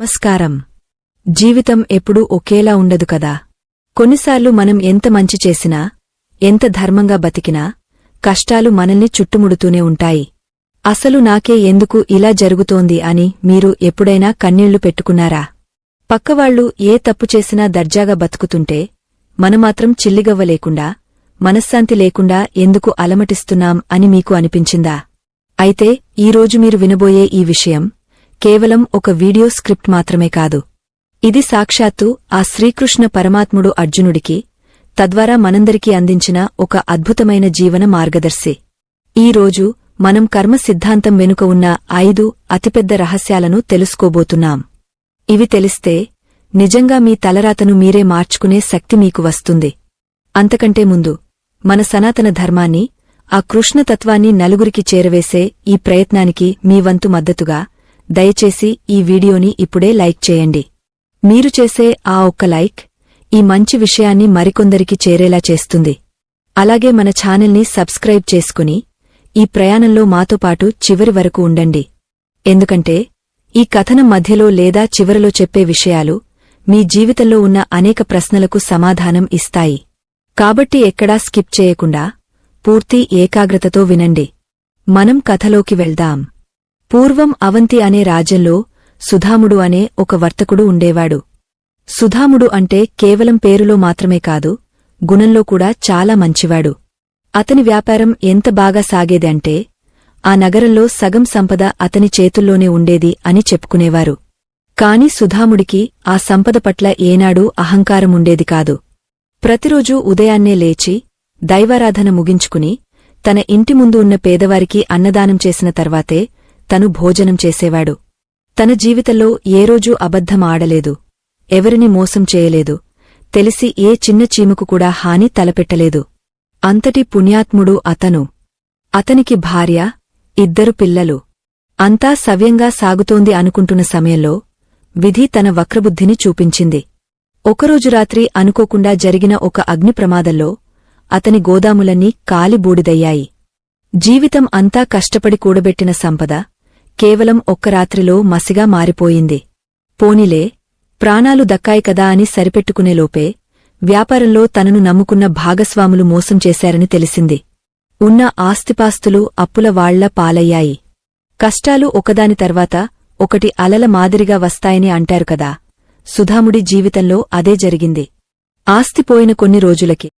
నమస్కారం. జీవితం ఎప్పుడూ ఒకేలా ఉండదు కదా. కొన్నిసార్లు మనం ఎంత మంచి చేసినా, ఎంత ధర్మంగా బతికినా కష్టాలు మనల్ని చుట్టుముడుతూనే ఉంటాయి. అసలు నాకే ఎందుకు ఇలా జరుగుతోంది అని మీరు ఎప్పుడైనా కన్నీళ్లు పెట్టుకున్నారా? పక్కవాళ్లు ఏ తప్పు చేసినా దర్జాగా బతుకుతుంటే మనమాత్రం చిల్లిగవ్వ లేకుండా, మనశ్శాంతి లేకుండా ఎందుకు అలమటిస్తున్నాం అని మీకు అనిపించిందా? అయితే ఈరోజు మీరు వినబోయే ఈ విషయం కేవలం ఒక వీడియో స్క్రిప్ట్ మాత్రమే కాదు. ఇది సాక్షాత్తు ఆ శ్రీకృష్ణ పరమాత్ముడు అర్జునుడికి, తద్వారా మనందరికీ అందించిన ఒక అద్భుతమైన జీవన మార్గదర్శి. ఈరోజు మనం కర్మ సిద్ధాంతం వెనుక ఉన్న 5 అతిపెద్ద రహస్యాలను తెలుసుకోబోతున్నాం. ఇవి తెలిస్తే నిజంగా మీ తలరాతను మీరే మార్చుకునే శక్తి మీకు వస్తుంది. అంతకంటే ముందు మన సనాతన ధర్మాన్ని, ఆ కృష్ణతత్వాన్ని నలుగురికి చేరవేసే ఈ ప్రయత్నానికి మీ వంతు మద్దతుగా దయచేసి ఈ వీడియోని ఇప్పుడే లైక్ చేయండి. మీరు చేసే ఆ ఒక్క లైక్ ఈ మంచి విషయాన్ని మరికొందరికి చేరేలా చేస్తుంది. అలాగే మన ఛానల్ని సబ్స్క్రైబ్ చేసుకుని ఈ ప్రయాణంలో మాతో పాటు చివరి వరకు ఉండండి. ఎందుకంటే ఈ కథనం మధ్యలో లేదా చివరలో చెప్పే విషయాలు మీ జీవితంలో ఉన్న అనేక ప్రశ్నలకు సమాధానం ఇస్తాయి. కాబట్టి ఎక్కడా స్కిప్ చేయకుండా పూర్తి ఏకాగ్రతతో వినండి. మనం కథలోకి వెళ్దాం. పూర్వం అవంతి అనే రాజ్యంలో సుధాముడు అనే ఒక వర్తకుడు ఉండేవాడు. సుధాముడు అంటే కేవలం పేరులో మాత్రమే కాదు, గుణంలో కూడా చాలా మంచివాడు. అతని వ్యాపారం ఎంత బాగా సాగేదంటే ఆ నగరంలో సగం సంపద అతని చేతుల్లోనే ఉండేది అని చెప్పుకునేవారు. కాని సుధాముడికి ఆ సంపద పట్ల ఏనాడూ అహంకారముండేది కాదు. ప్రతిరోజూ ఉదయాన్నే లేచి దైవారాధన ముగించుకుని తన ఇంటి ముందు ఉన్న పేదవారికి అన్నదానం చేసిన తర్వాతే తను భోజనం చేసేవాడు. తన జీవితంలో ఏ రోజూ అబద్ధం ఆడలేదు, ఎవరిని మోసం చేయలేదు, తెలిసి ఏ చిన్న చీమకు కూడా హాని తలపెట్టలేదు. అంతటి పుణ్యాత్ముడు అతను. అతనికి భార్య, 2 పిల్లలు. అంతా సవ్యంగా సాగుతోంది అనుకుంటున్న సమయంలో విధి తన వక్రబుద్ధిని చూపించింది. ఒకరోజు రాత్రి అనుకోకుండా జరిగిన ఒక అగ్ని ప్రమాదంలో అతని గోదాములన్నీ కాలి బూడిదయ్యాయి. జీవితం అంతా కష్టపడి కూడబెట్టిన సంపద కేవలం ఒక్క రాత్రిలో మసిగా మారిపోయింది. పోనీలే, ప్రాణాలు దక్కాయి కదా అని సరిపెట్టుకునేలోపే వ్యాపారంలో తనను నమ్ముకున్న భాగస్వాములు మోసం చేశారని తెలిసింది. ఉన్న ఆస్తిపాస్తులు అప్పుల వాళ్ల పాలయ్యాయి. కష్టాలు ఒకదాని తర్వాత ఒకటి అలల మాదిరిగా వస్తాయని అంటారు కదా. సుధాముడి జీవితంలో అదే జరిగింది. ఆస్తిపోయిన కొన్ని రోజులకి